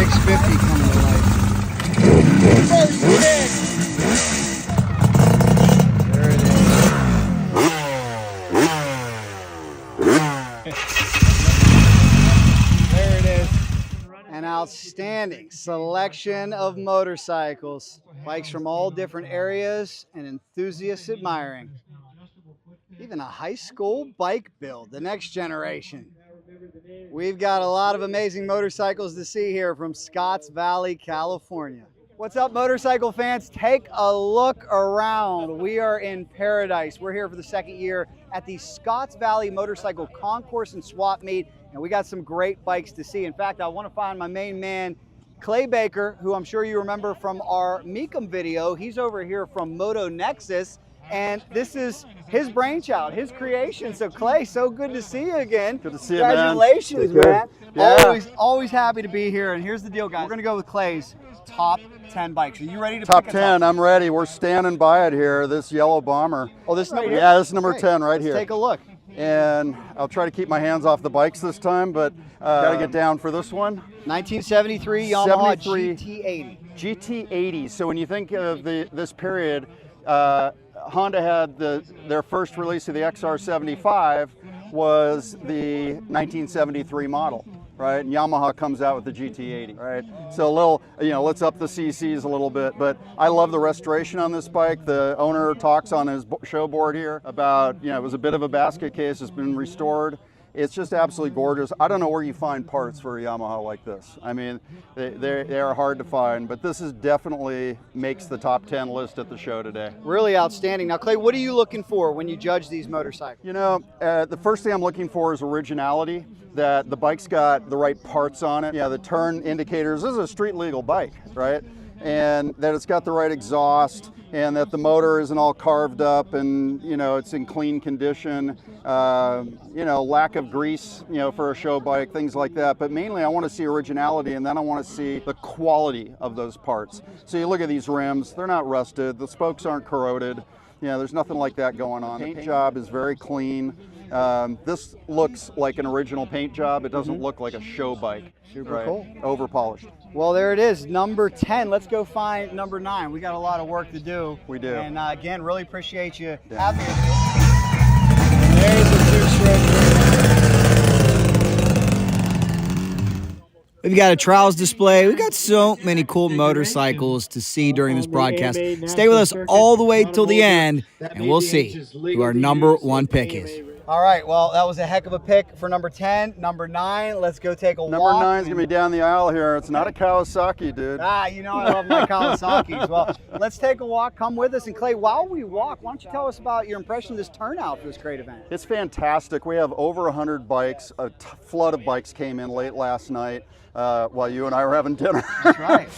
650 coming to life. There it is. There it is. An outstanding selection of motorcycles. Bikes from all different areas and enthusiasts admiring. Even a high school bike build, the next generation. We've got a lot of amazing motorcycles to see here from Scotts Valley, California. What's up, motorcycle fans? Take a look around. We are in paradise. We're here for the second year at the Scotts Valley Motorcycle Concours and Swap Meet, and we got some great bikes to see. In fact, I want to find my main man, Clay Baker, who I'm sure you remember from our Meekum video. He's over here from Motonexus, and this is his brainchild, his creation. So Clay, so good to see you again. Good to see you, man. Congratulations, man. Yeah. Always happy to be here. And here's the deal, guys. We're gonna go with Clay's top 10 bikes. Are you ready to top pick 10? I'm ready. We're standing by it here. This yellow bomber. Oh, this is number Yeah, this is number 10 right here. Let's take a look. And I'll try to keep my hands off the bikes this time, but gotta get down for this one. 1973 Yamaha GT80. GT80. So when you think of this period, Honda had their first release of the XR75 was the 1973 model, right? And Yamaha comes out with the GT80, right? So a little, let's up the CCs a little bit, but I love the restoration on this bike. The owner talks on his show board here about, it was a bit of a basket case, it's been restored. It's just absolutely gorgeous. I don't know where you find parts for a Yamaha like this. I mean, they are hard to find, but this is definitely makes the top 10 list at the show today. Really outstanding. Now, Clay, what are you looking for when you judge these motorcycles? The first thing I'm looking for is originality, that the bike's got the right parts on it. Yeah, the turn indicators, this is a street legal bike, right? And that it's got the right exhaust, and that the motor isn't all carved up, and it's in clean condition. Lack of grease, for a show bike, things like that. But mainly I want to see originality, and then I want to see the quality of those parts. So you look at these rims, they're not rusted, the spokes aren't corroded. There's nothing like that going on. The paint job is very clean. This looks like an original paint job. It doesn't look like a show bike. Super cool. Over polished. Well, there it is, number 10. Let's go find number 9. We got a lot of work to do. We do. And again, really appreciate you having us. And there's the two. We've got a trials display. We've got so many cool motorcycles to see during this broadcast. Stay with us all the way till the end, and we'll see who our number 1 pick is. All right, well, that was a heck of a pick for number 10. Number 9, let's go take a walk. Number 9 is going to be down the aisle here. It's not a Kawasaki, dude. I love my Kawasaki's. Well, let's take a walk. Come with us. And Clay, while we walk, why don't you tell us about your impression of this turnout for this great event? It's fantastic. We have over 100 bikes. A flood of bikes came in late last night while you and I were having dinner. That's right.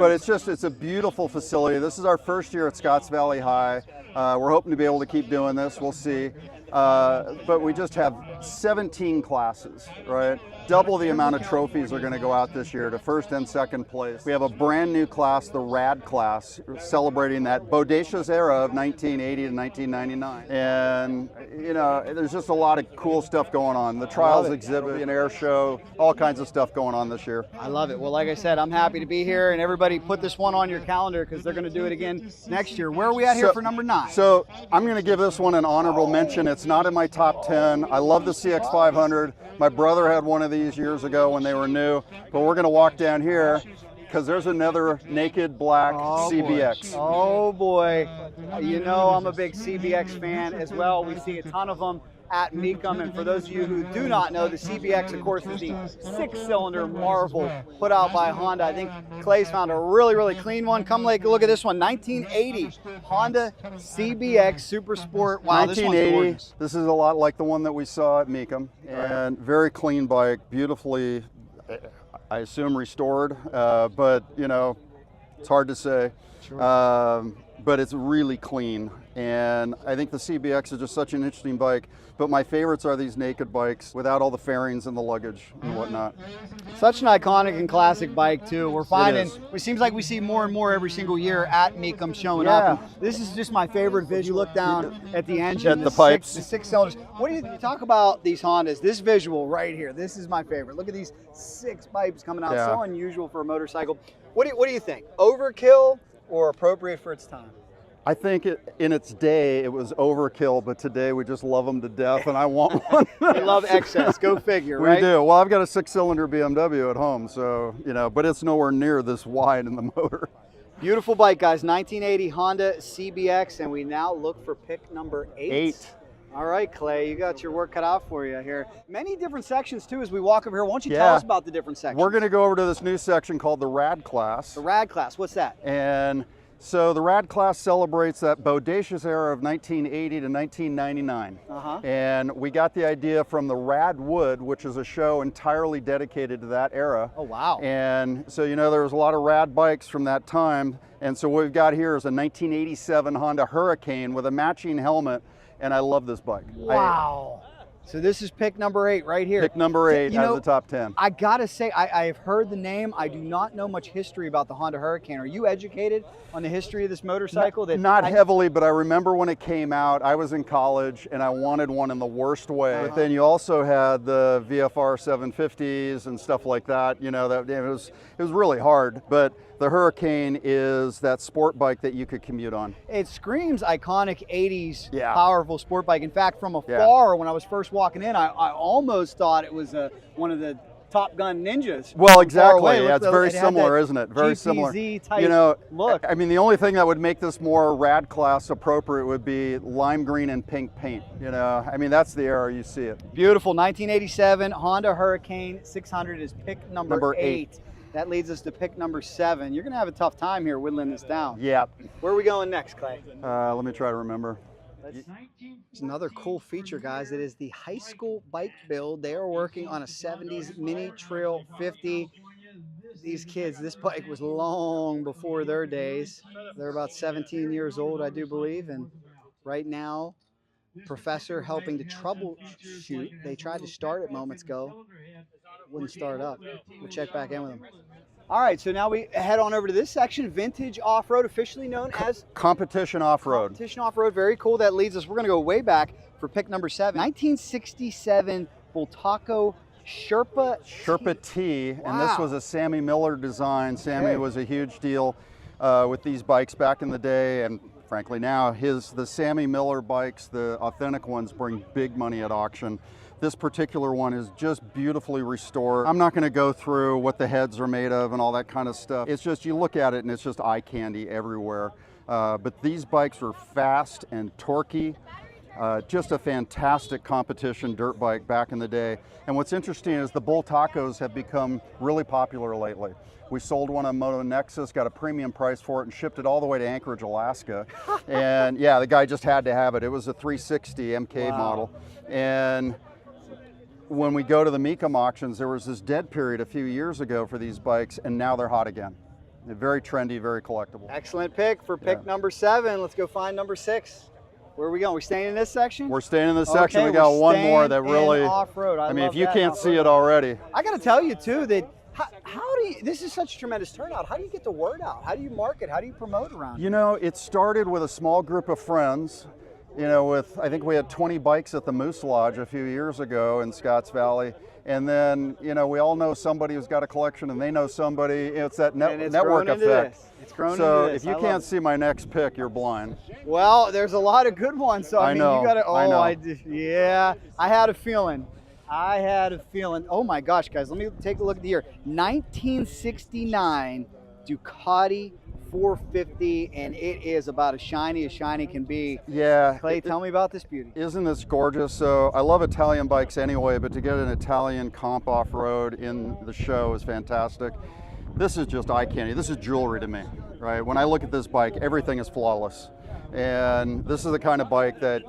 But it's a beautiful facility. This is our first year at Scotts Valley High. We're hoping to be able to keep doing this. We'll see. But we just have 17 classes, right? Double the amount of trophies are going to go out this year to first and second place. We have a brand new class, the RAD class, celebrating that bodacious era of 1980 to 1999. And, there's just a lot of cool stuff going on. The trials exhibit, an air show, all kinds of stuff going on this year. I love it. Well, like I said, I'm happy to be here, and everybody put this one on your calendar because they're going to do it again next year. Where are we at here for number 9? So I'm going to give this one an honorable mention. It's not in my top 10. I love the CX500. My brother had one of these years ago when they were new, but we're going to walk down here because there's another naked black CBX. Oh boy. I'm a big CBX fan as well. We see a ton of them at Meekum, and for those of you who do not know, the CBX, of course, is the 6-cylinder marvel put out by Honda. I think Clay's found a really, really clean one. Come look at this one, 1980 Honda CBX Super Sport. Wow, 1980. This This is a lot like the one that we saw at Meekum, and very clean bike, beautifully, I assume, restored, but it's hard to say. Sure. but it's really clean. And I think the CBX is just such an interesting bike. But my favorites are these naked bikes without all the fairings and the luggage and whatnot. Such an iconic and classic bike too. We're finding, it seems like we see more and more every single year at Mecum showing up. And this is just my favorite visual. You look down at the engine, at the pipes, the six cylinders. What do you talk about these Hondas? This visual right here, this is my favorite. Look at these 6 pipes coming out. So unusual for a motorcycle. What do you think? Overkill or appropriate for its time? I think in its day it was overkill, but today we just love them to death, and I want one. We love excess. Go figure, right? We do. Well, I've got a 6-cylinder BMW at home, so but it's nowhere near this wide in the motor. Beautiful bike, guys. 1980 Honda CBX, and we now look for pick number 8. All right, Clay, you got your work cut out for you here. Many different sections too as we walk over here. Why don't you tell us about the different sections? We're going to go over to this new section called the Rad Class. The Rad Class, what's that? And so the Rad Class celebrates that bodacious era of 1980 to 1999. And we got the idea from the Rad Wood, which is a show entirely dedicated to that era. Oh, wow. And so, there was a lot of rad bikes from that time. And so what we've got here is a 1987 Honda Hurricane with a matching helmet. And I love this bike. Wow. So this is pick number 8 right here. Pick number 8 out of the top 10. I gotta say, I have heard the name. I do not know much history about the Honda Hurricane. Are you educated on the history of this motorcycle? Not heavily, but I remember when it came out, I was in college and I wanted one in the worst way. But then you also had the VFR 750s and stuff like that. That it was really hard. But the Hurricane is that sport bike that you could commute on. It screams iconic 80s powerful sport bike. In fact, from afar, when I was first walking in, I almost thought it was one of the Top Gun Ninjas. Well, exactly. Yeah, it's very similar, isn't it? Very similar. Type look. I mean, the only thing that would make this more Rad Class appropriate would be lime green and pink paint. I mean, that's the era you see it. Beautiful. 1987 Honda Hurricane 600 is pick number 8. That leads us to pick number 7. You're going to have a tough time here whittling this down. Yeah. Where are we going next, Clay? Let me try to remember. It's another cool feature, guys. It is the high school bike build. They are working on a 70s Mini Trail 50. These kids, this bike was long before their days. They're about 17 years old, I do believe. And right now, professor helping to troubleshoot. They tried to start it moments ago. Wouldn't start up. We'll check back in with them. All right, so now we head on over to this section, Vintage Off-Road, officially known as Competition Off-Road. Competition Off-Road, very cool. That leads us, we're gonna go way back for pick number 7. 1967 Bultaco Sherpa T. Wow. And this was a Sammy Miller design. Sammy was a huge deal with these bikes back in the day, and frankly now, the Sammy Miller bikes, the authentic ones, bring big money at auction. This particular one is just beautifully restored. I'm not going to go through what the heads are made of and all that kind of stuff. It's just, you look at it and it's just eye candy everywhere. But these bikes are fast and torquey. Just a fantastic competition dirt bike back in the day. And what's interesting is the Bull Tacos have become really popular lately. We sold one on Motonexus, got a premium price for it, and shipped it all the way to Anchorage, Alaska. And yeah, the guy just had to have it. It was a 360 MK model. And when we go to the Mecum auctions, there was this dead period a few years ago for these bikes, and now they're hot again. They're very trendy, very collectible. Excellent pick for pick number 7. Let's go find number 6. Where are we going? We staying in this section? We're staying in this section. We got one more that really, off-road. I mean, if you can't see it already. I got to tell you too that how do you, this is such a tremendous turnout. How do you get the word out? How do you market? How do you promote around? It started with a small group of friends. I think we had 20 bikes at the Moose Lodge a few years ago in Scotts Valley. And then, we all know somebody who's got a collection and they know somebody. It's that network effect. It's grown so into this. If you can't see my next pick, you're blind. Well, there's a lot of good ones. So I mean, know, you got to, I know. I had a feeling. Oh my gosh, guys, let me take a look at the year. 1969 Ducati 450, and it is about as shiny can be. Yeah. Clay, tell me about this beauty. Isn't this gorgeous? So I love Italian bikes anyway, but to get an Italian comp off-road in the show is fantastic. This is just eye candy. This is jewelry to me, right? When I look at this bike, everything is flawless. And this is the kind of bike that,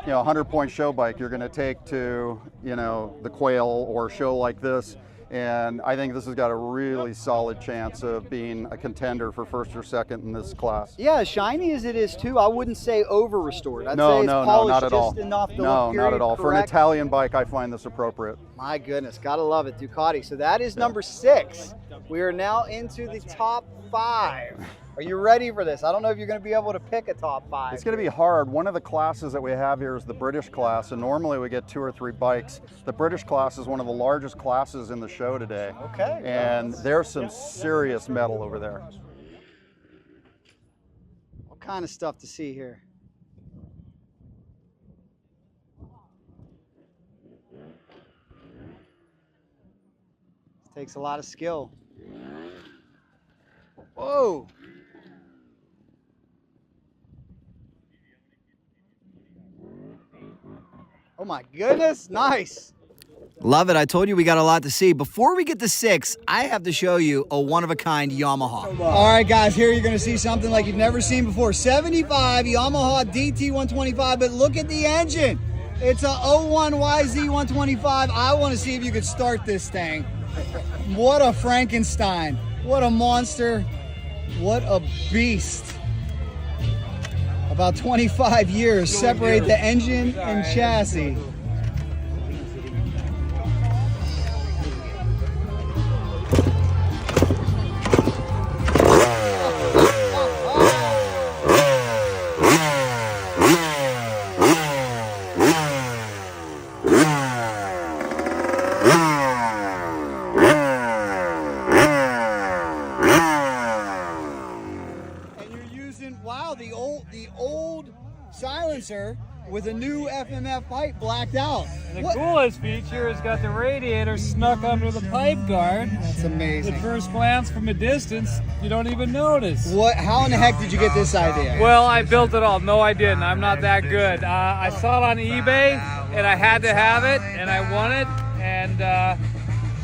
100-point show bike you're going to take to, the Quail or a show like this. And I think this has got a really solid chance of being a contender for first or second in this class. Yeah, as shiny as it is too, I wouldn't say over-restored. I'd No, say it's no, polished not at all. just enough to No, look not at all. period For an correct. Italian bike, I find this appropriate. My goodness, gotta love it, Ducati. So that is number 6. We are now into the top 5. Are you ready for this? I don't know if you're going to be able to pick a top 5. It's going to be hard. One of the classes that we have here is the British class, and normally we get 2 or 3 bikes. The British class is one of the largest classes in the show today. Okay. And there's some serious metal over there. What kind of stuff to see here? This takes a lot of skill. Whoa. Oh my goodness, nice. Love it. I told you we got a lot to see. Before we get to 6, I have to show you a one-of-a-kind Yamaha. All right, guys, here you're going to see something like you've never seen before. 75 Yamaha DT125, but look at the engine. It's a 01 YZ125. I want to see if you could start this thing. What a Frankenstein. What a monster. What a beast. About 25 years separate the engine and chassis. Wow, the old silencer with a new FMF pipe blacked out. And the coolest feature is got the radiator snuck under the pipe guard. That's amazing. At first glance from a distance, you don't even notice. What? How in the heck did you get this idea? Well, I built it all. No, I didn't. I'm not that good. I saw it on eBay, and I had to have it, and I won it, and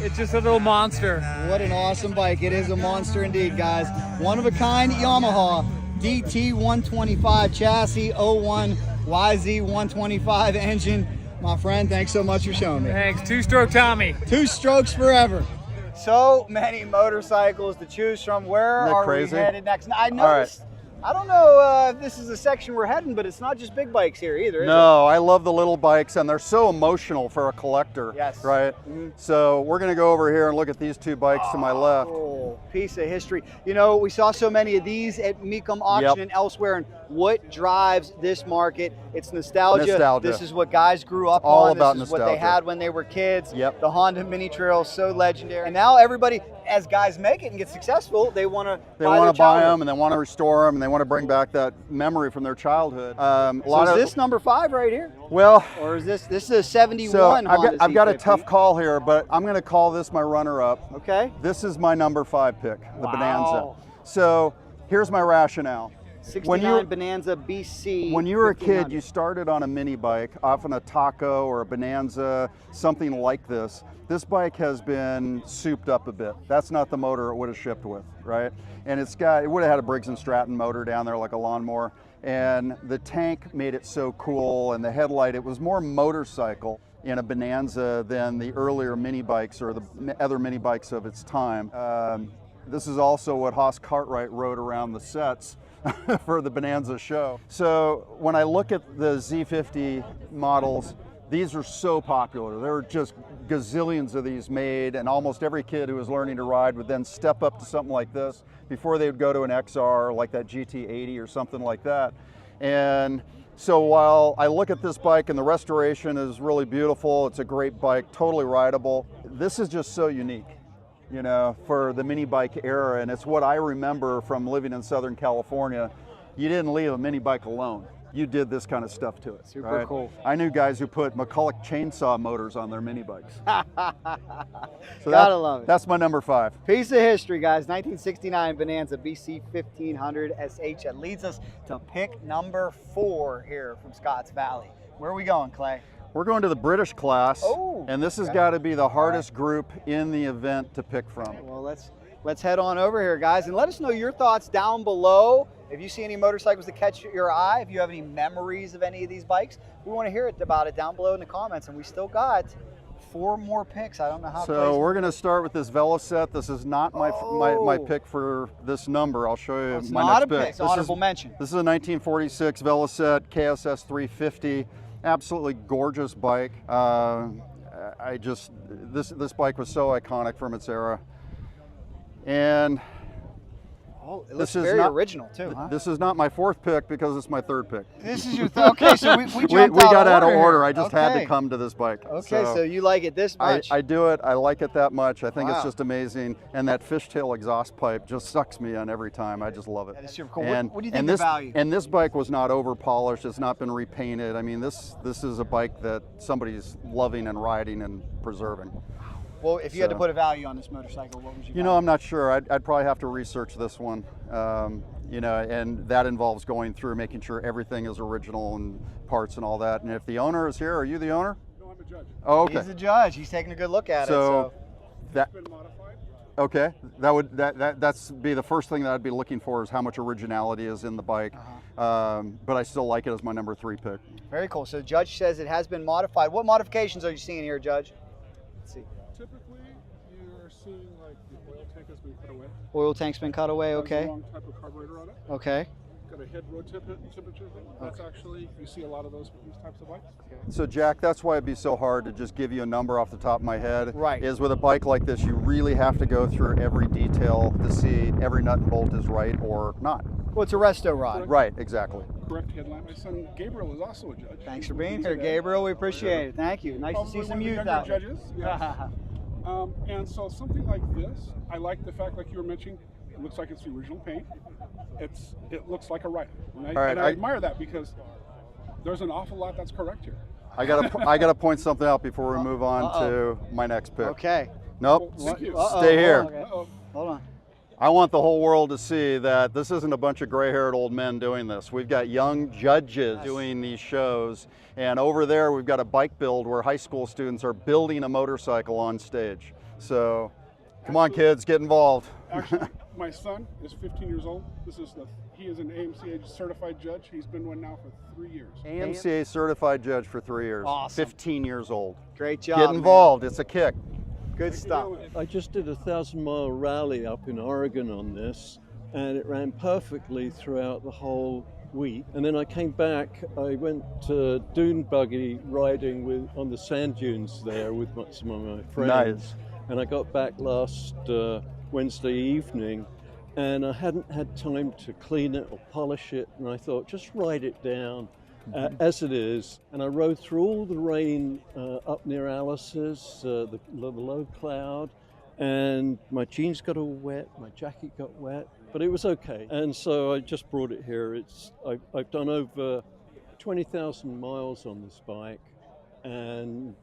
it's just a little monster. What an awesome bike. It is a monster indeed, guys. One-of-a-kind Yamaha DT125 chassis, 01 YZ125 engine. My friend, thanks so much for showing me. Thanks. Two-stroke Tommy. 2 strokes forever. So many motorcycles to choose from. Where Isn't that are crazy? we headed next? I noticed. I don't know if this is the section we're heading, but it's not just big bikes here either, is No, I love the little bikes, and they're so emotional for a collector. Yes. Right? Mhm. So we're going to go over here and look at these 2 bikes to my left. Oh, piece of history. You know, we saw so many of these at Mecum auction Yep. and elsewhere, and what drives this market? It's nostalgia. Nostalgia. This is what guys grew up All on. about This is what they nostalgia. had when they were kids. Yep. The Honda Mini Trail, so legendary. And now everybody, as guys make it and get successful, they want to buy them, and they want to restore them, and they want to bring back that memory from their childhood. So is this number 5 right here? Well, Or is this is a 71 so Honda I've got a Z50. tough call here, but I'm going to call this my runner-up. Okay. This is my number 5 pick, the Wow. Bonanza. So here's my rationale. 69 Bonanza BC. When you were a kid, 1500. you started on a mini bike, often a Taco or a Bonanza, something like this. This bike has been souped up a bit. That's not the motor it would have shipped with, right? And it would have had a Briggs & Stratton motor down there like a lawnmower. And the tank made it so cool, and the headlight, it was more motorcycle in a Bonanza than the earlier mini bikes or the other mini bikes of its time. This is also what Haas Cartwright rode around the sets for the Bonanza show. So when I look at the Z50 models, these are so popular. There are just gazillions of these made, and almost every kid who was learning to ride would then step up to something like this before they would go to an XR like that GT80 or something like that. And so while I look at this bike and the restoration is really beautiful, it's a great bike, totally rideable, this is just so unique, you know, for the mini bike era. And it's what I remember from living in Southern California. You didn't leave a mini bike alone. You did this kind of stuff to it. Super right? cool. I knew guys who put McCulloch chainsaw motors on their mini bikes. So Gotta love it. That's my number 5. Piece of history, guys. 1969 Bonanza BC 1500 SH. That leads us to pick number 4 here from Scotts Valley. Where are we going, Clay? We're going to the British class, Oh, and this has okay. got to be the hardest group in the event to pick from. Well, let's head on over here, guys, and let us know your thoughts down below. If you see any motorcycles that catch your eye, if you have any memories of any of these bikes, we want to hear about it down below in the comments. And we still got 4 more picks. I don't know how. So we're going to start with this Veloset. This is not my pick for this number. I'll show you it's my not next a pick. pick. It's honorable mention. This is a 1946 Veloset KSS 350. Absolutely gorgeous bike. This bike was so iconic from its era. And it looks very original too, huh? This is not my 4th pick because it's my 3rd pick. This is your okay. So we got out of order. Here. I just had to come to this bike. Okay, so you like it this much? I do it. I like it that much. I think it's just amazing. And that fishtail exhaust pipe just sucks me in every time. I just love it. That is super cool. And, what do you think of value? And this bike was not over polished. It's not been repainted. I mean, this is a bike that somebody's loving and riding and preserving. Well, if you had to put a value on this motorcycle, what would you? You know, I'm not sure. I'd probably have to research this one. You know, and that involves going through, making sure everything is original and parts and all that. And if the owner is here, are you the owner? No, I'm a judge. Oh, okay. He's the judge. He's taking a good look at it. So it's been modified. Okay, that's be the first thing that I'd be looking for is how much originality is in the bike. But I still like it as my number 3 pick. Very cool. So Judge says it has been modified. What modifications are you seeing here, Judge? Let's see. Typically, you're seeing like the oil tank has been cut away. Oil tank's been cut away. Okay. There's the wrong type of carburetor on it. Okay. Got a head temperature thing. That's actually, you see a lot of these types of bikes. So Jack, that's why it'd be so hard to just give you a number off the top of my head. Right. Is with a bike like this, you really have to go through every detail to see every nut and bolt is right or not. Well, it's a resto rod. Right, exactly. Correct headlamp. My son Gabriel is also a judge. Thanks for being here, Gabriel. We appreciate it. Thank you. Nice to see some youth out here. Judges. Yes. And so something like this, I like the fact, like you were mentioning, it looks like it's the original paint. It looks like a rider, and I admire that because there's an awful lot that's correct here. I gotta point something out before we move on to my next pick. Okay. Nope. Well, stay here. Okay. Hold on. I want the whole world to see that this isn't a bunch of gray-haired old men doing this. We've got young judges doing these shows, and over there we've got a bike build where high school students are building a motorcycle on stage. So, come on, kids, get involved. Actually, my son is 15 years old. He is an AMCA certified judge. He's been one now for 3 years. AMCA certified judge for 3 years. Awesome. 15 years old. Great job. Get involved. It's a kick. Good stuff. I just did a 1,000-mile rally up in Oregon on this, and it ran perfectly throughout the whole week. And then I came back. I went dune buggy riding on the sand dunes there with some of my friends. Nice. And I got back last Wednesday evening, and I hadn't had time to clean it or polish it. And I thought, just ride it down as it is. And I rode through all the rain up near Alice's, the low cloud, and my jeans got all wet, my jacket got wet, but it was okay. And so I just brought it here. I've done over 20,000 miles on this bike, and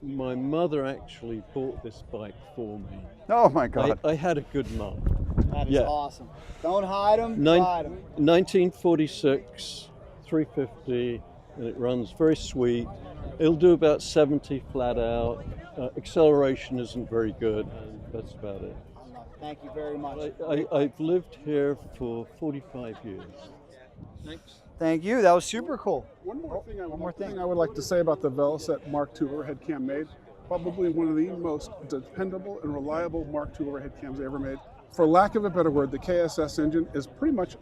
my mother actually bought this bike for me. Oh my God. I had a good mom. That is awesome. Don't hide them, ride them. 1946, 350, and it runs very sweet. It'll do about 70 flat out. Acceleration isn't very good. That's about it. Thank you very much. I've lived here for 45 years. Thanks. Thank you. That was super cool. One more thing I would like to say about the Veloset Mark II overhead cam made. Probably one of the most dependable and reliable Mark II overhead cams ever made. For lack of a better word, the KSS engine is pretty much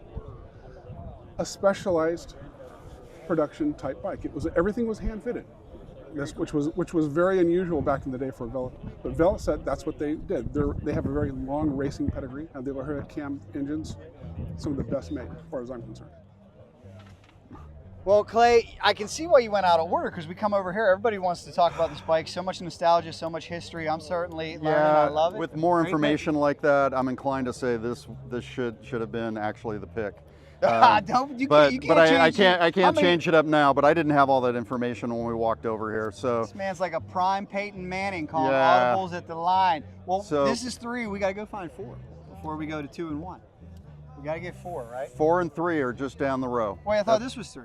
a specialized production type bike. Everything was hand fitted, which was very unusual back in the day for Veloset. But Veloset, that's what they did. They have a very long racing pedigree, and the overhead cam engines, some of the best made, as far as I'm concerned. Well, Clay, I can see why you went out of order because we come over here. Everybody wants to talk about this bike. So much nostalgia, so much history. I'm certainly learning. I love it. With more information like that, I'm inclined to say this should have been actually the pick. I can't change it up now. But I didn't have all that information when we walked over here. So this man's like a prime Peyton Manning calling audibles at the line. Well, this is 3. We got to go find 4 before we go to 2 and 1. We got to get 4, right? 4 and 3 are just down the row. Wait, I thought this was 3.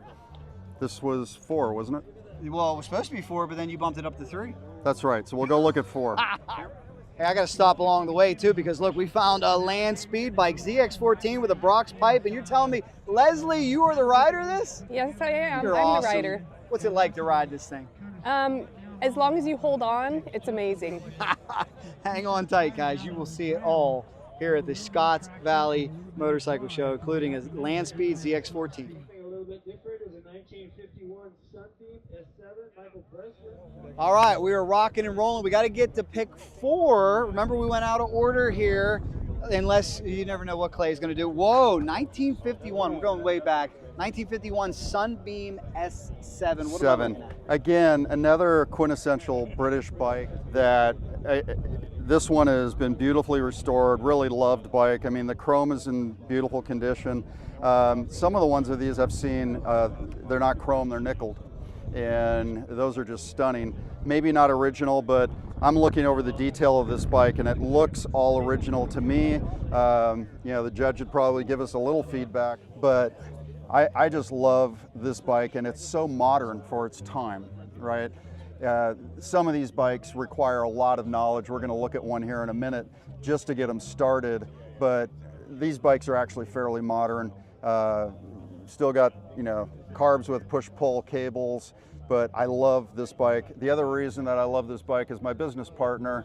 This was 4, wasn't it? Well, it was supposed to be 4, but then you bumped it up to 3. That's right. So we'll go look at 4. Hey, I got to stop along the way too because look, we found a land speed bike ZX14 with a Brox pipe, and you're telling me, Leslie, you are the rider of this? Yes, I am. You're I'm awesome. the rider. What's it like to ride this thing? As long as you hold on, it's amazing. Hang on tight, guys. You will see it all here at the Scotts Valley Motorcycle Show, including a Land Speed ZX14. All right, we are rocking and rolling. We got to get to pick 4. Remember, we went out of order here, unless you never know what Clay is going to do. Whoa, 1951. We're going way back. 1951 Sunbeam S7. What am I looking at? Again, another quintessential British bike that this one has been beautifully restored, really loved bike. I mean, the chrome is in beautiful condition. Some of the ones of these I've seen, they're not chrome, they're nickeled. And those are just stunning. Maybe not original, but I'm looking over the detail of this bike and it looks all original to me. You know, the judge would probably give us a little feedback, but I just love this bike, and it's so modern for its time, right? Some of these bikes require a lot of knowledge. We're going to look at one here in a minute just to get them started, but these bikes are actually fairly modern. Still got, you know, carbs with push-pull cables, but I love this bike. The other reason that I love this bike is my business partner,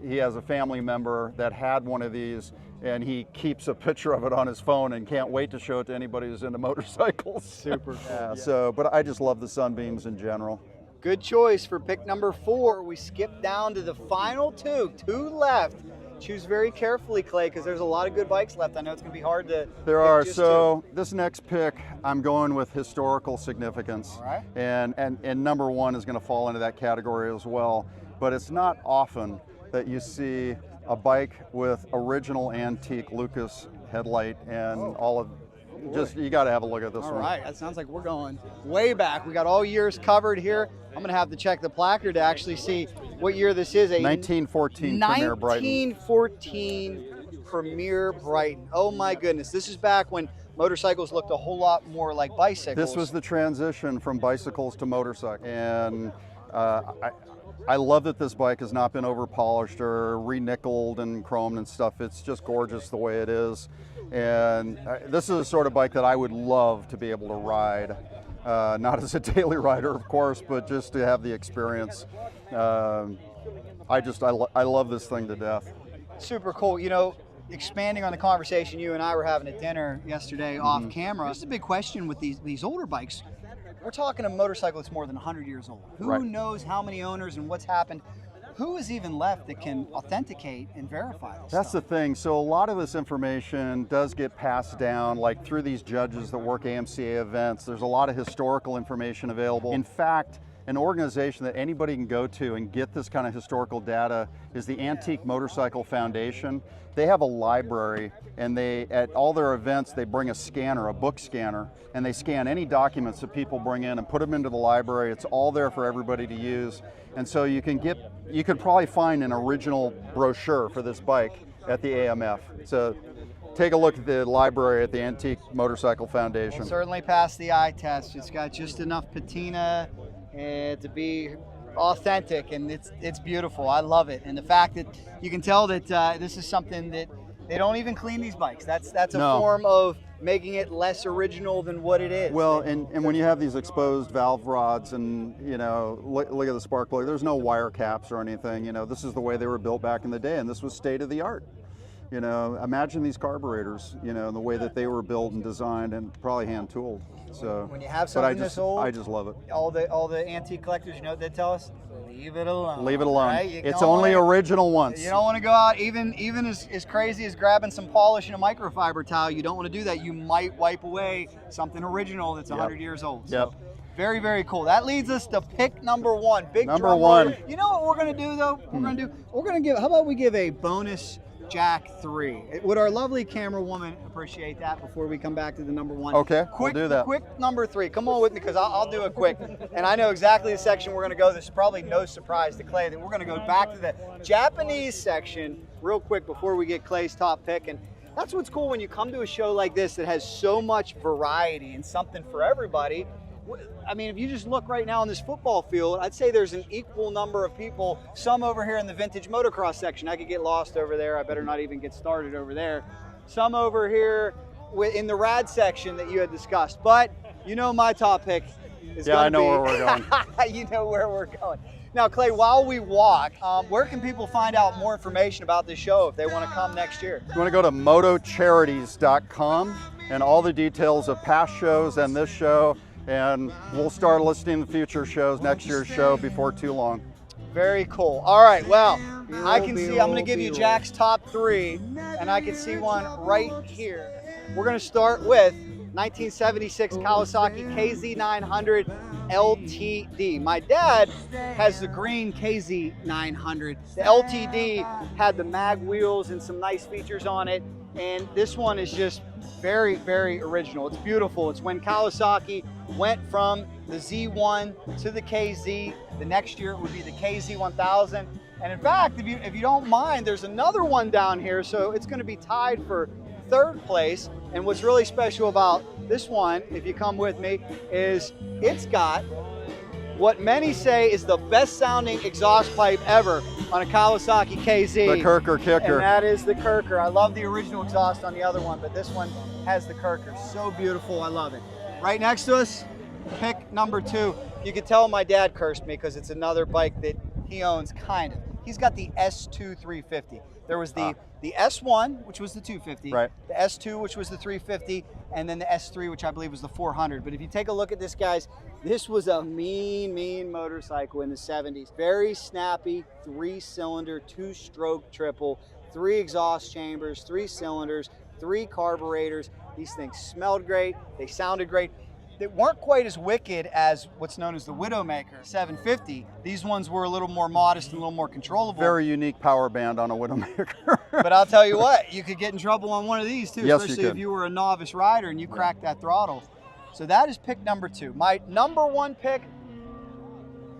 he has a family member that had one of these, and he keeps a picture of it on his phone and can't wait to show it to anybody who's into motorcycles. Super cool. Yeah, so, but I just love the Sunbeams in general. Good choice for pick number 4. We skip down to the final 2 left. Choose very carefully, Clay, because there's a lot of good bikes left. I know it's going to be hard to There are. So this next pick, I'm going with historical significance. All right. And number 1 is going to fall into that category as well. But it's not often that you see a bike with original antique Lucas headlight and all of, just, you got to have a look at this one. All right, that sounds like we're going way back. We got all years covered here. I'm going to have to check the placard to actually see what year this is. 1914 Premier Brighton. 1914 Premier Brighton. Oh my goodness, this is back when motorcycles looked a whole lot more like bicycles. This was the transition from bicycles to motorcycles. And I love that this bike has not been over polished or re-nickeled and chromed and stuff. It's just gorgeous the way it is. And this is the sort of bike that I would love to be able to ride. Not as a daily rider, of course, but just to have the experience. I love this thing to death. Super cool. You know, expanding on the conversation you and I were having at dinner yesterday off camera, this is a big question with these older bikes. We're talking a motorcycle that's more than 100 years old. Who knows how many owners and what's happened? Who is even left that can authenticate and verify this That's stuff? the thing. So a lot of this information does get passed down, like through these judges that work AMCA events. There's a lot of historical information available. In fact, an organization that anybody can go to and get this kind of historical data is the Antique Motorcycle Foundation. They have a library, and at all their events, they bring a scanner, a book scanner, and they scan any documents that people bring in and put them into the library. It's all there for everybody to use. And so you could probably find an original brochure for this bike at the AMF. So take a look at the library at the Antique Motorcycle Foundation. Certainly passed the eye test. It's got just enough patina to be authentic, and it's beautiful. I love it. And the fact that you can tell that this is something that they don't even clean these bikes. That's a form of making it less original than what it is. Well, and when you have these exposed valve rods and, you know, look at the spark plug, there's no wire caps or anything. You know, this is the way they were built back in the day, and this was state of the art. You know, imagine these carburetors, you know, the way that they were built and designed, and probably hand tooled. So when you have something this old, I just love it. All the antique collectors, you know what they tell us? Leave it alone. Leave it alone. Right? It's only original once. You don't want to go out, even as crazy as grabbing some polish in a microfiber towel. You don't want to do that. You might wipe away something original that's 100 years old. So very, very cool. That leads us to pick number 1. Big number 1. You know what we're going to do though? We're going to give. How about we give a bonus Jack 3? Would our lovely camera woman appreciate that before we come back to the number 1? Okay, quick, we'll do that. Quick number 3. Come on with me, because I'll do it quick. And I know exactly the section we're going to go. This is probably no surprise to Clay that we're going to go back to the Japanese section real quick before we get Clay's top pick. And that's what's cool when you come to a show like this that has so much variety and something for everybody. I mean, if you just look right now on this football field, I'd say there's an equal number of people, some over here in the vintage motocross section. I could get lost over there. I better not even get started over there. Some over here in the rad section that you had discussed. But you know my top pick, is Yeah, I gonna know where we're going. You know where we're going. Now, Clay, while we walk, where can people find out more information about this show if they want to come next year? You want to go to motocharities.com and all the details of past shows and this show, and we'll start listing the future shows, next year's show, before too long. Very cool. All right, well, I can see, I'm going to give you Jack's top 3, and I can see one right here. We're going to start with 1976 Kawasaki KZ900 LTD. My dad has the green KZ900. The LTD had the mag wheels and some nice features on it, and this one is just very, very original. It's beautiful. It's when Kawasaki went from the Z1 to the KZ. The next year it would be the KZ1000. And in fact, if you don't mind, there's another one down here, so it's going to be tied for 3rd place. And what's really special about this one, if you come with me, is it's got what many say is the best sounding exhaust pipe ever on a Kawasaki KZ. The Kirker kicker. And that is the Kirker. I love the original exhaust on the other one, but this one has the Kirker. So beautiful, I love it. Right next to us, pick number 2. You can tell my dad cursed me because it's another bike that he owns, kind of. He's got the S2 350. There was the S1, which was the 250, right. The S2, which was the 350, and then the S3, which I believe was the 400. But if you take a look at this, guys, this was a mean motorcycle in the 70s. Very snappy, 3-cylinder, 2-stroke triple, 3 exhaust chambers, 3 cylinders, 3 carburetors. These things smelled great. They sounded great. They weren't quite as wicked as what's known as the Widowmaker 750. These ones were a little more modest and a little more controllable. Very unique power band on a Widowmaker. But I'll tell you what, you could get in trouble on one of these too, yes, especially if you were a novice rider and you cracked that throttle. So that is pick number 2. My number 1 pick,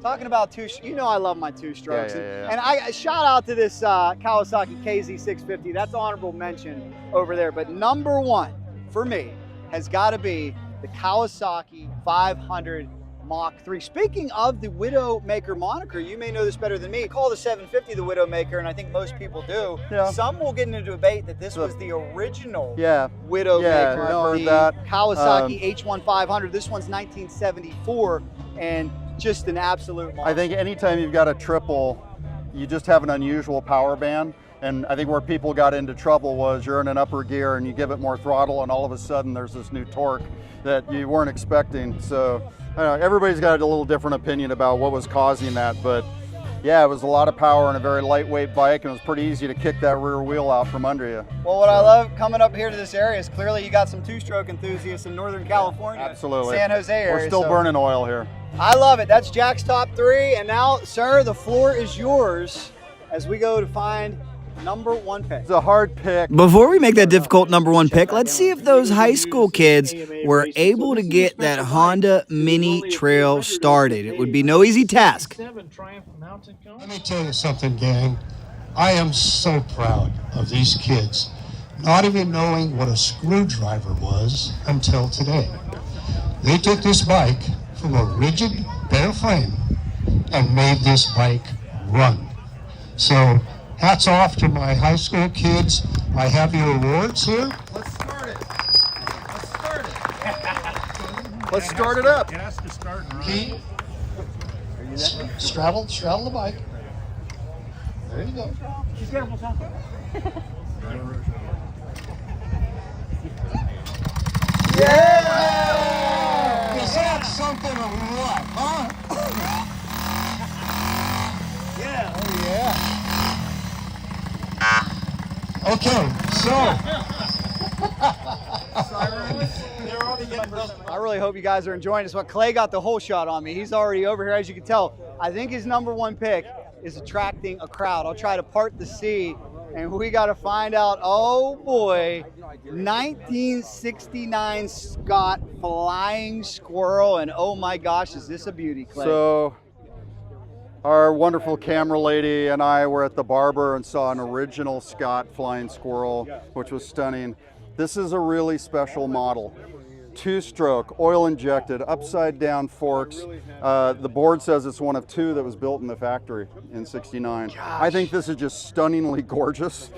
talking about you know I love my 2-strokes. Yeah. And I shout out to this Kawasaki KZ650. That's honorable mention over there. But number 1 for me has got to be the Kawasaki 500 Mach 3. Speaking of the Widowmaker moniker, you may know this better than me. Call the 750 the Widowmaker, and I think most people do. Yeah. Some will get into debate that this was the original Widowmaker, Yeah, I've heard the that. Kawasaki H1 500. This one's 1974, and just an absolute monster. I think anytime you've got a triple, you just have an unusual power band. And I think where people got into trouble was you're in an upper gear and you give it more throttle, and all of a sudden there's this new torque that you weren't expecting. So I don't know, everybody's got a little different opinion about what was causing that, but yeah, it was a lot of power and a very lightweight bike, and it was pretty easy to kick that rear wheel out from under you. Well, what I love coming up here to this area is clearly you got some 2-stroke enthusiasts in Northern California. Absolutely. San Jose area. We're still burning oil here. I love it. That's Jack's top 3. And now, sir, the floor is yours as we go to find number 1 pick. It's a hard pick. Before we make that difficult number 1 pick, let's see if those high school kids were able to get that Honda Mini Trail started. It would be no easy task. Let me tell you something, gang. I am so proud of these kids, not even knowing what a screwdriver was until today. They took this bike from a rigid, bare frame and made this bike run. So, hats off to my high school kids. I have your awards here. Let's start it. Let's start it up. It has to start right. Key. Straddle the bike. There you go. Yeah! Is that something or what, huh? Yeah. Oh, yeah. Okay, so. I really hope you guys are enjoying this. Well, Clay got the whole shot on me. He's already over here, as you can tell. I think his number 1 pick is attracting a crowd. I'll try to part the sea, and we got to find out. Oh boy, 1969 Scott Flying Squirrel, and oh my gosh, is this a beauty, Clay? So our wonderful camera lady and I were at the barber and saw an original Scott Flying Squirrel, which was stunning. This is a really special model. two-stroke, oil injected, upside down forks. The board says it's one of 2 that was built in the factory in '69. I think this is just stunningly gorgeous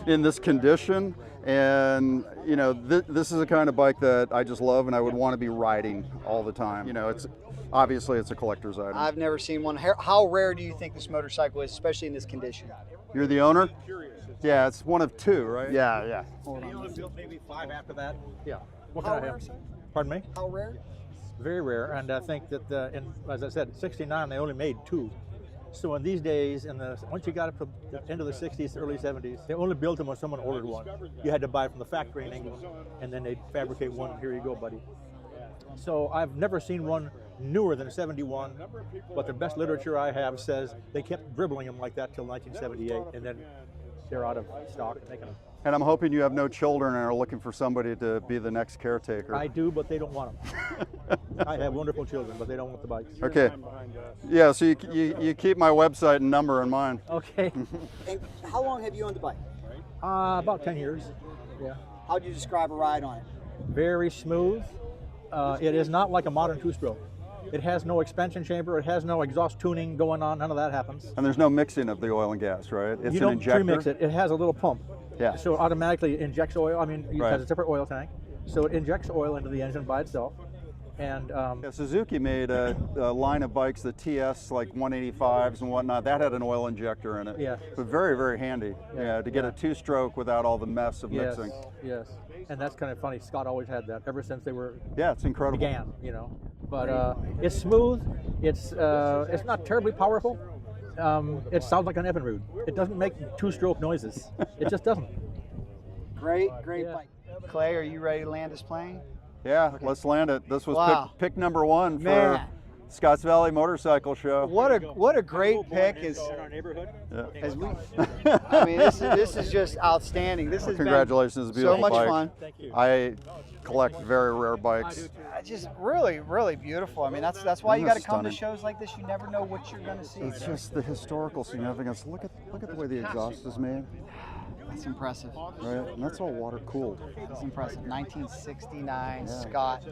in this condition. And you know, this is the kind of bike that I just love and I would want to be riding all the time. You know, it's obviously it's a collector's item. I've never seen one. How rare do you think this motorcycle is, especially in this condition? You're the owner? Yeah, it's one of 2, right? Yeah. Hold on. Built maybe 5 after that. Yeah. What How can I rare, have? sir? Pardon me? How rare? Very rare, and I think that as I said, '69 they only made 2. So in these days, once you got up to the end of the '60s, early '70s, they only built them when someone ordered one. You had to buy it from the factory in England, and then they'd fabricate one. Here you go, buddy. So I've never seen one newer than '71, but the best literature I have says they kept dribbling them like that till 1978, and then they're out of stock. And I'm hoping you have no children and are looking for somebody to be the next caretaker. I do, but they don't want them. I have wonderful children, but they don't want the bikes. Okay. Yeah, so you keep my website and number in mind. Okay. And how long have you owned the bike? About 10 years. Yeah. How would you describe a ride on it? Very smooth. It is not like a modern two-stroke. It has no expansion chamber. It has no exhaust tuning going on. None of that happens. And there's no mixing of the oil and gas, right? It's You an injector. don't premix it. It has a little pump. Yeah. So it automatically injects oil. I mean, it Right. has a separate oil tank. So it injects oil into the engine by itself. And Yeah, Suzuki made a line of bikes, the TS like 185s and whatnot. That had an oil injector in it. Yeah. But very, very handy. Yeah, to get a two-stroke without all the mess of yes, mixing. yes. And that's kind of funny. Scott always had that ever since they were Yeah, it's incredible. began, you know. But it's smooth. It's not terribly powerful. It sounds like an Evinrude. It doesn't make two-stroke noises. It just doesn't. Great Yeah. bike. Clay, are you ready to land this plane? Yeah, let's land it. This was Wow. pick number 1 for Man. Scotts Valley Motorcycle Show. What a great pick is. In our neighborhood. Yeah. As we, I mean, this is just outstanding. This has Congratulations, it's a been so beautiful much bike. fun. Thank you. I collect very rare bikes. Just really beautiful. I mean, that's why you got to Isn't come that to stunning? shows like this. You never know what you're going to see. It's just the historical significance. Look at the way the exhaust is made, That's impressive. right? And that's all water cooled. That's impressive. 1969 Yeah. Scott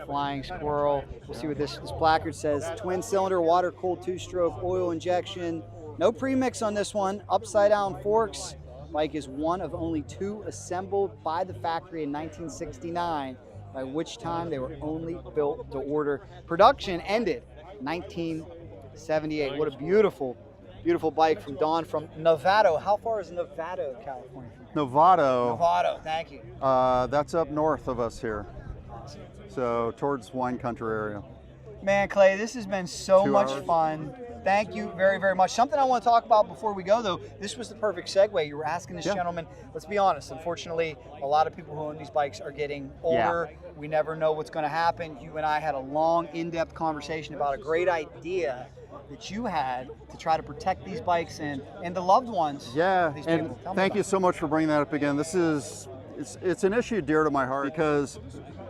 Flying Squirrel. We'll see what this placard says. Twin cylinder, water cooled, two-stroke, oil injection. No premix on this one. Upside down forks. Bike is one of only 2 assembled by the factory in 1969, by which time they were only built to order. Production ended 1978. What a beautiful bike from Don from Novato. How far is Novato, California from? Novato, Novato, thank you. that's up north of us here. So towards wine country area. Man, Clay, this has been so 2 much hours. fun. Thank you very, very much. Something I want to talk about before we go, though, this was the perfect segue. You were asking this Yeah. gentleman, let's be honest, unfortunately, a lot of people who own these bikes are getting older. We never know what's going to happen. You and I had a long, in-depth conversation about a great idea that you had to try to protect these bikes and the loved ones. Yeah, of these and people. Tell me thank about you it. so much for bringing that up again. It's an issue dear to my heart because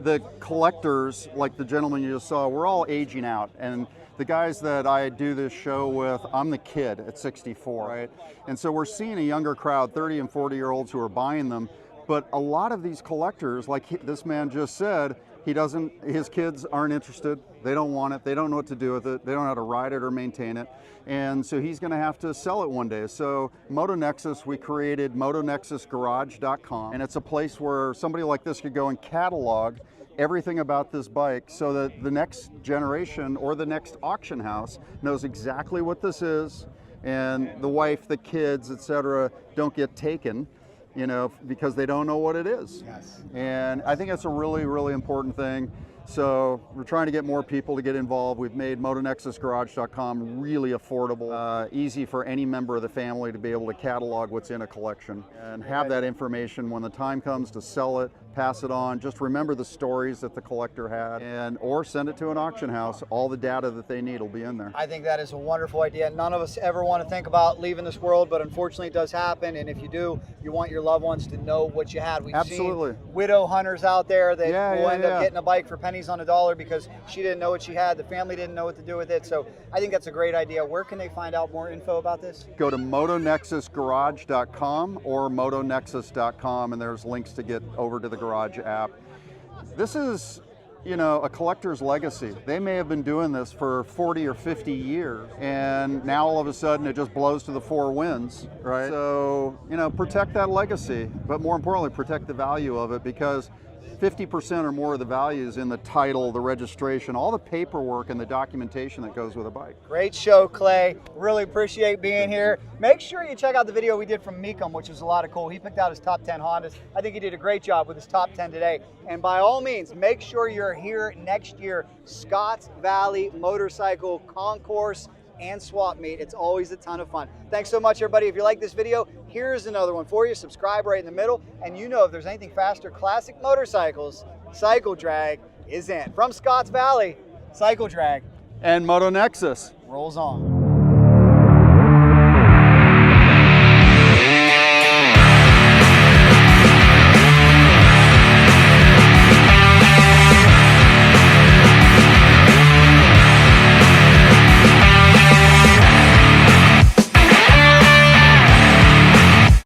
the collectors, like the gentleman you just saw, we're all aging out. And the guys that I do this show with, I'm the kid at 64, right? And so we're seeing a younger crowd, 30 and 40-year-olds who are buying them. But a lot of these collectors, like this man just said, his kids aren't interested. They don't want it. They don't know what to do with it. They don't know how to ride it or maintain it. And so he's going to have to sell it one day. So Motonexus, we created motonexusgarage.com. And it's a place where somebody like this could go and catalog everything about this bike so that the next generation or the next auction house knows exactly what this is, and the wife, the kids, etc., don't get taken, you know, because they don't know what it is. Yes. And I think that's a really, really important thing. So we're trying to get more people to get involved. We've made motonexusgarage.com really affordable, easy for any member of the family to be able to catalog what's in a collection and have that information when the time comes to sell it, pass it on. Just remember the stories that the collector had, or send it to an auction house. All the data that they need will be in there. I think that is a wonderful idea. None of us ever want to think about leaving this world, but unfortunately it does happen. And if you do, you want your loved ones to know what you had. We've Absolutely. seen widow hunters out there that will end up yeah. getting a bike for pennies on a dollar because she didn't know what she had. The family didn't know what to do with it. So I think that's a great idea. Where can they find out more info about this? Go to motonexusgarage.com or motonexus.com, and there's links to get over to the Garage app. This is, you know, a collector's legacy. They may have been doing this for 40 or 50 years, and now all of a sudden it just blows to the four winds, right? So, you know, protect that legacy, but more importantly, protect the value of it, because 50% or more of the value is in the title, the registration, all the paperwork and the documentation that goes with a bike. Great show, Clay. Really appreciate being here. Make sure you check out the video we did from Meekum, which was a lot of cool. He picked out his top 10 Hondas. I think he did a great job with his top 10 today. And by all means, make sure you're here next year. Scotts Valley Motorcycle Concours and swap meet. It's always a ton of fun. Thanks so much, everybody. If you like this video, here's another one for you. Subscribe right in the middle. And you know, if there's anything faster, classic motorcycles, Cycledrag is in. From Scotts Valley, Cycledrag And Motonexus rolls on.